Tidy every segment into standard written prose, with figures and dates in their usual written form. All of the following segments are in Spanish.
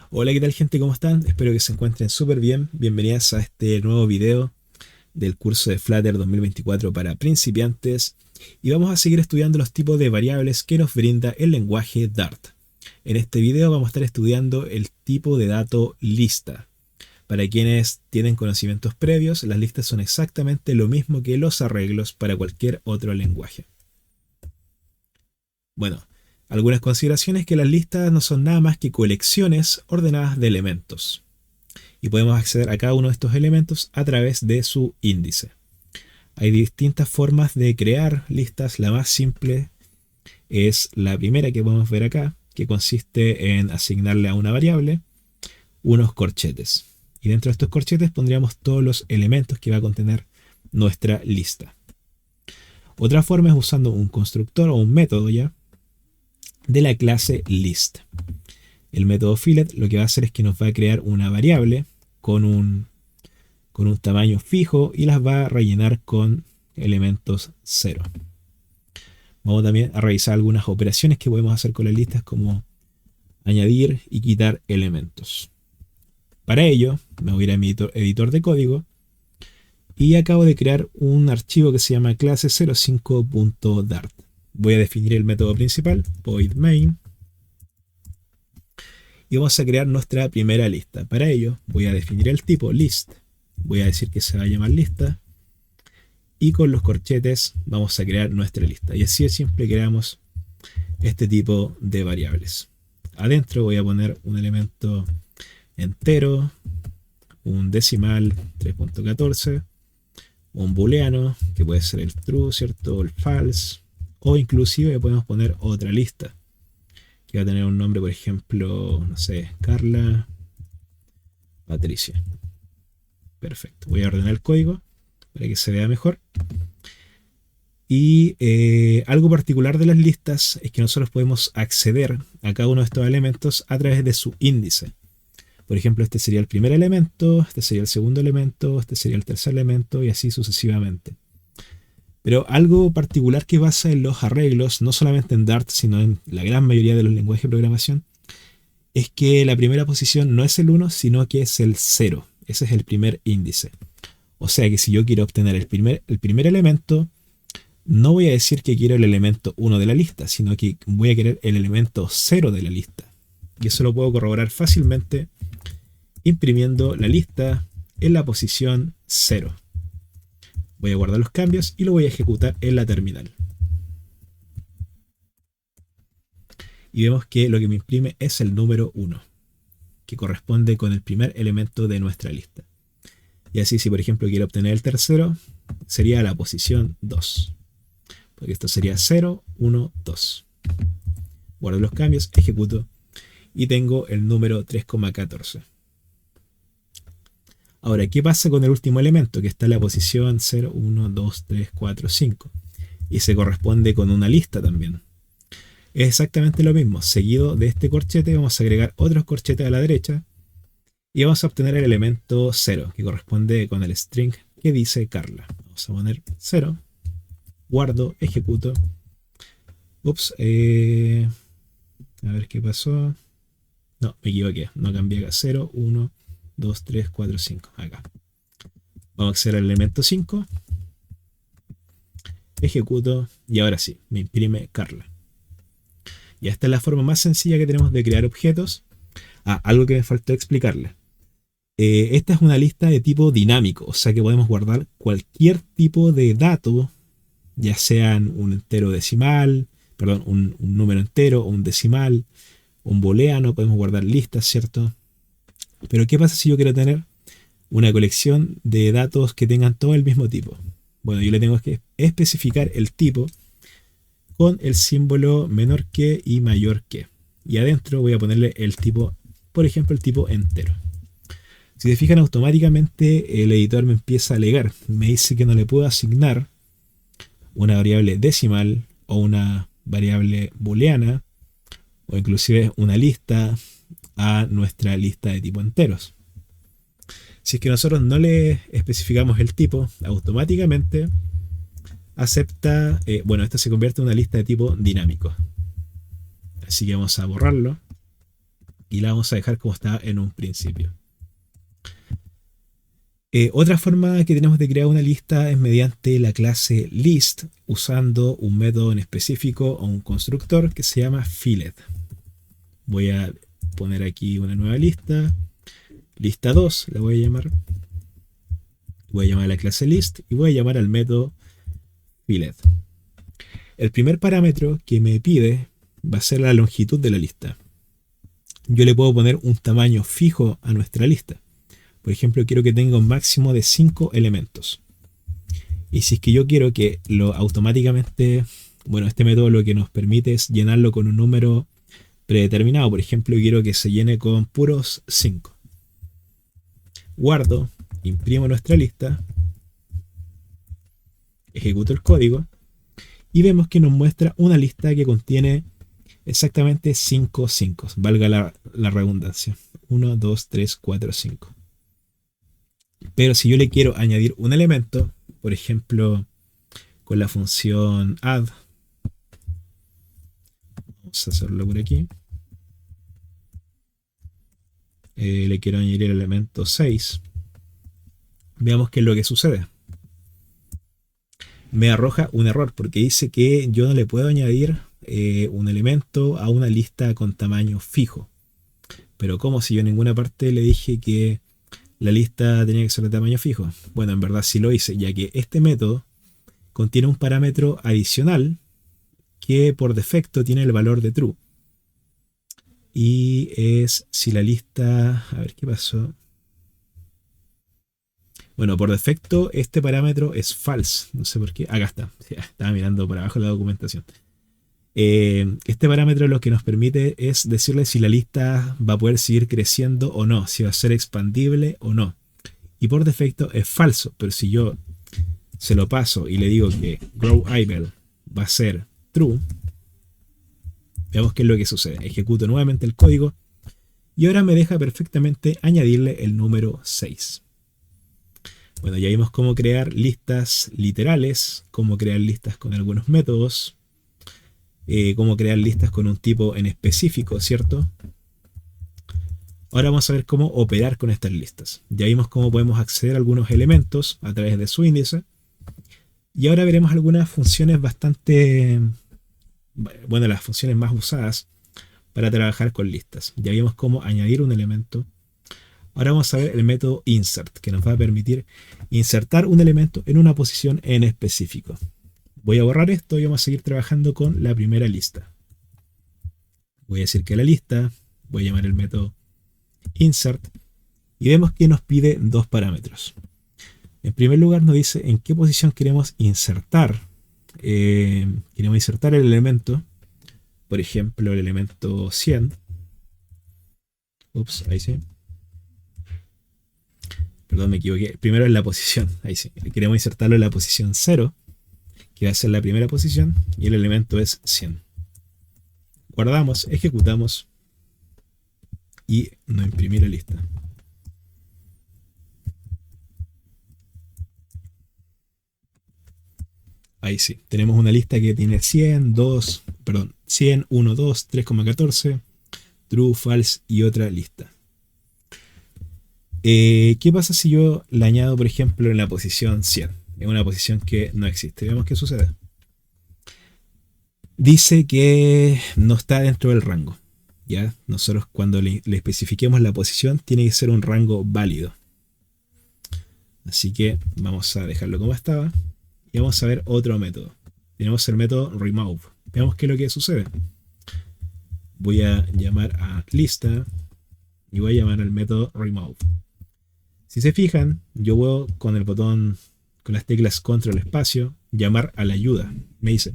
Hola, ¿qué tal gente? ¿Cómo están? Espero que se encuentren súper bien. Bienvenidas a este nuevo video del curso de Flutter 2024 para principiantes. Y vamos a seguir estudiando los tipos de variables que nos brinda el lenguaje Dart. En este video vamos a estar estudiando el tipo de dato lista. Para quienes tienen conocimientos previos, las listas son exactamente lo mismo que los arreglos para cualquier otro lenguaje. Bueno, algunas consideraciones: que las listas no son nada más que colecciones ordenadas de elementos, y podemos acceder a cada uno de estos elementos a través de su índice. Hay distintas formas de crear listas. La más simple es la primera que podemos ver acá, que consiste en asignarle a una variable unos corchetes. Y dentro de estos corchetes pondríamos todos los elementos que va a contener nuestra lista. Otra forma es usando un constructor o un método ya de la clase list. El método fillet lo que va a hacer es que nos va a crear una variable con un tamaño fijo y las va a rellenar con elementos 0. Vamos también a revisar algunas operaciones que podemos hacer con las listas, como añadir y quitar elementos. Para ello me voy a ir a mi editor de código y acabo de crear un archivo que se llama clase 05.dart. Voy a definir el método principal, void main, y vamos a crear nuestra primera lista. Para ello voy a definir el tipo list, voy a decir que se va a llamar lista, y con los corchetes vamos a crear nuestra lista. Y así de simple creamos este tipo de variables. Adentro voy a poner un elemento entero, un decimal 3.14, un booleano que puede ser el true, ¿cierto? O el false, o inclusive podemos poner otra lista que va a tener un nombre, por ejemplo, no sé, Carla Patricia. Perfecto. Voy a ordenar el código para que se vea mejor. Y algo particular de las listas es que nosotros podemos acceder a cada uno de estos elementos a través de su índice. Por ejemplo, este sería el primer elemento, este sería el segundo elemento, este sería el tercer elemento, y así sucesivamente. Pero algo particular que pasa en los arreglos, no solamente en Dart, sino en la gran mayoría de los lenguajes de programación, es que la primera posición no es el 1, sino que es el 0. Ese es el primer índice. O sea que si yo quiero obtener el primer elemento, no voy a decir que quiero el elemento 1 de la lista, sino que voy a querer el elemento 0 de la lista. Y eso lo puedo corroborar fácilmente imprimiendo la lista en la posición 0. Voy a guardar los cambios y lo voy a ejecutar en la terminal. Y vemos que lo que me imprime es el número 1, que corresponde con el primer elemento de nuestra lista. Y así, si por ejemplo quiero obtener el tercero, sería la posición 2. Porque esto sería 0, 1, 2. Guardo los cambios, ejecuto y tengo el número 3,14. Ahora, ¿qué pasa con el último elemento, que está en la posición 0, 1, 2, 3, 4, 5? Y se corresponde con una lista también. Es exactamente lo mismo. Seguido de este corchete vamos a agregar otros corchetes a la derecha y vamos a obtener el elemento 0, que corresponde con el string que dice Carla. Vamos a poner 0, guardo, ejecuto. Ups, a ver qué pasó. No, me equivoqué, no cambié acá. 0, 1, 2, 3, 4, 5. Acá. Vamos a acceder al elemento 5. Ejecuto y ahora sí, me imprime Carla. Y esta es la forma más sencilla que tenemos de crear objetos. Algo que me faltó explicarle. Esta es una lista de tipo dinámico, o sea que podemos guardar cualquier tipo de dato, ya sean un entero decimal, perdón, un número entero o un decimal, un booleano, podemos guardar listas, ¿cierto? Pero ¿qué pasa si yo quiero tener una colección de datos que tengan todo el mismo tipo? Bueno, yo le tengo que especificar el tipo con el símbolo menor que y mayor que. Y adentro voy a ponerle el tipo, por ejemplo, el tipo entero. Si se fijan, automáticamente el editor me empieza a alegar. Me dice que no le puedo asignar una variable decimal o una variable booleana o inclusive una lista a nuestra lista de tipo enteros. Si es que nosotros no le especificamos el tipo, automáticamente acepta, bueno, esto se convierte en una lista de tipo dinámico. Así que vamos a borrarlo. y la vamos a dejar como estaba en un principio. Otra forma que tenemos de crear una lista es mediante la clase list, usando un método en específico o un constructor que se llama filet. Voy a poner aquí una nueva lista, lista 2 la voy a llamar. Voy a llamar a la clase list y voy a llamar al método filet. El primer parámetro que me pide va a ser la longitud de la lista. Yo le puedo poner un tamaño fijo a nuestra lista. Por ejemplo, quiero que tenga un máximo de 5 elementos. Y si es que yo quiero que lo automáticamente, bueno, este método lo que nos permite es llenarlo con un número predeterminado. Por ejemplo, quiero que se llene con puros 5. Guardo, imprimo nuestra lista, ejecuto el código y vemos que nos muestra una lista que contiene exactamente 5 5, valga la redundancia. 1, 2, 3, 4, 5. Pero si yo le quiero añadir un elemento, por ejemplo, con la función add, vamos a hacerlo por aquí, le quiero añadir el elemento 6, veamos qué es lo que sucede. Me arroja un error porque dice que yo no le puedo añadir un elemento a una lista con tamaño fijo. Pero ¿cómo si yo en ninguna parte le dije que la lista tenía que ser de tamaño fijo? Bueno, en verdad sí lo hice, ya que este método contiene un parámetro adicional que por defecto tiene el valor de true. Y es si la lista... A ver qué pasó. Bueno, por defecto este parámetro es false. No sé por qué. Acá está. Estaba mirando por abajo la documentación. Este parámetro lo que nos permite es decirle si la lista va a poder seguir creciendo o no, si va a ser expandible o no. Y por defecto es falso, pero si yo se lo paso y le digo que growIble va a ser true, veamos qué es lo que sucede. Ejecuto nuevamente el código y ahora me deja perfectamente añadirle el número 6. Bueno, ya vimos cómo crear listas literales, cómo crear listas con algunos métodos, cómo crear listas con un tipo en específico, ¿cierto? Ahora vamos a ver cómo operar con estas listas. Ya vimos cómo podemos acceder a algunos elementos a través de su índice. Y ahora veremos algunas funciones bastante... Bueno, las funciones más usadas para trabajar con listas. Ya vimos cómo añadir un elemento. Ahora vamos a ver el método insert, que nos va a permitir insertar un elemento en una posición en específico. Voy a borrar esto y vamos a seguir trabajando con la primera lista. Voy a decir que la lista, voy a llamar el método insert y vemos que nos pide dos parámetros. En primer lugar nos dice en qué posición queremos insertar. Queremos insertar el elemento, por ejemplo el elemento 100. Ups, ahí sí. Perdón, me equivoqué. Primero en la posición, ahí sí. Queremos insertarlo en la posición 0, que va a ser la primera posición, y el elemento es 100. Guardamos, ejecutamos y no imprimir la lista. Ahí sí, tenemos una lista que tiene 100, 1, 2, 3,14, true, false y otra lista. ¿Qué pasa si yo le añado, por ejemplo, en la posición 100? En una posición que no existe. Veamos qué sucede. Dice que no está dentro del rango. ¿Ya? Nosotros cuando le especifiquemos la posición tiene que ser un rango válido. Así que vamos a dejarlo como estaba. Y vamos a ver otro método. Tenemos el método remove. Veamos qué es lo que sucede. Voy a llamar a lista y voy a llamar al método remove. Si se fijan, yo puedo con el botón, con las teclas control espacio, llamar a la ayuda. Me dice,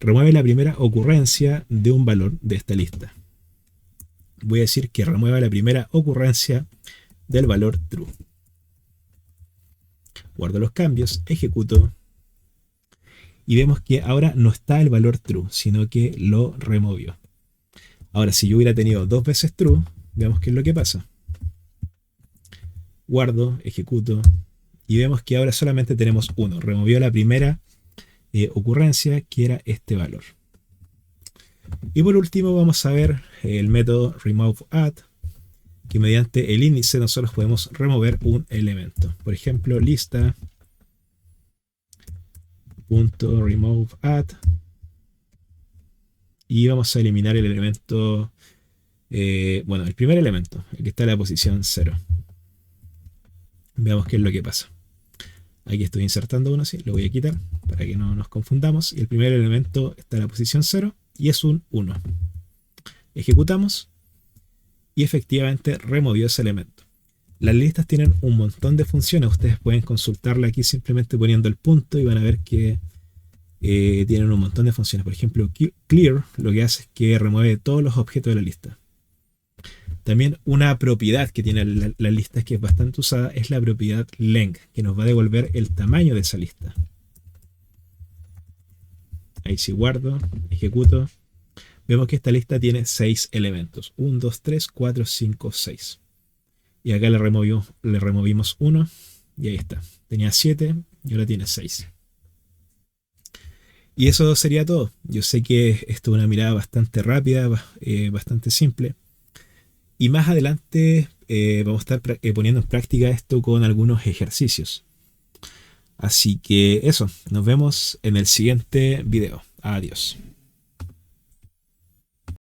remueve la primera ocurrencia de un valor de esta lista. Voy a decir que remueva la primera ocurrencia del valor true. Guardo los cambios, ejecuto y vemos que ahora no está el valor true, sino que lo removió. Ahora, si yo hubiera tenido dos veces true, veamos qué es lo que pasa. Guardo, ejecuto y vemos que ahora solamente tenemos uno. Removió la primera ocurrencia, que era este valor. Y por último vamos a ver el método removeAdd, que mediante el índice nosotros podemos remover un elemento. Por ejemplo, lista.removeAdd, y vamos a eliminar el elemento, bueno, el primer elemento, el que está en la posición 0. Veamos qué es lo que pasa. Aquí estoy insertando uno, sí, lo voy a quitar para que no nos confundamos. Y el primer elemento está en la posición 0 y es un 1. Ejecutamos y efectivamente removió ese elemento. Las listas tienen un montón de funciones. Ustedes pueden consultarla aquí simplemente poniendo el punto y van a ver que tienen un montón de funciones. Por ejemplo, clear lo que hace es que remueve todos los objetos de la lista. También una propiedad que tiene la lista que es bastante usada es la propiedad length, que nos va a devolver el tamaño de esa lista. Ahí sí guardo, ejecuto. Vemos que esta lista tiene 6 elementos. 1, 2, 3, 4, 5, 6. Y acá le removimos 1 y ahí está. Tenía 7 y ahora tiene 6. Y eso sería todo. Yo sé que esto es una mirada bastante rápida, bastante simple. Y más adelante vamos a estar poniendo en práctica esto con algunos ejercicios. Así que eso, nos vemos en el siguiente video. Adiós.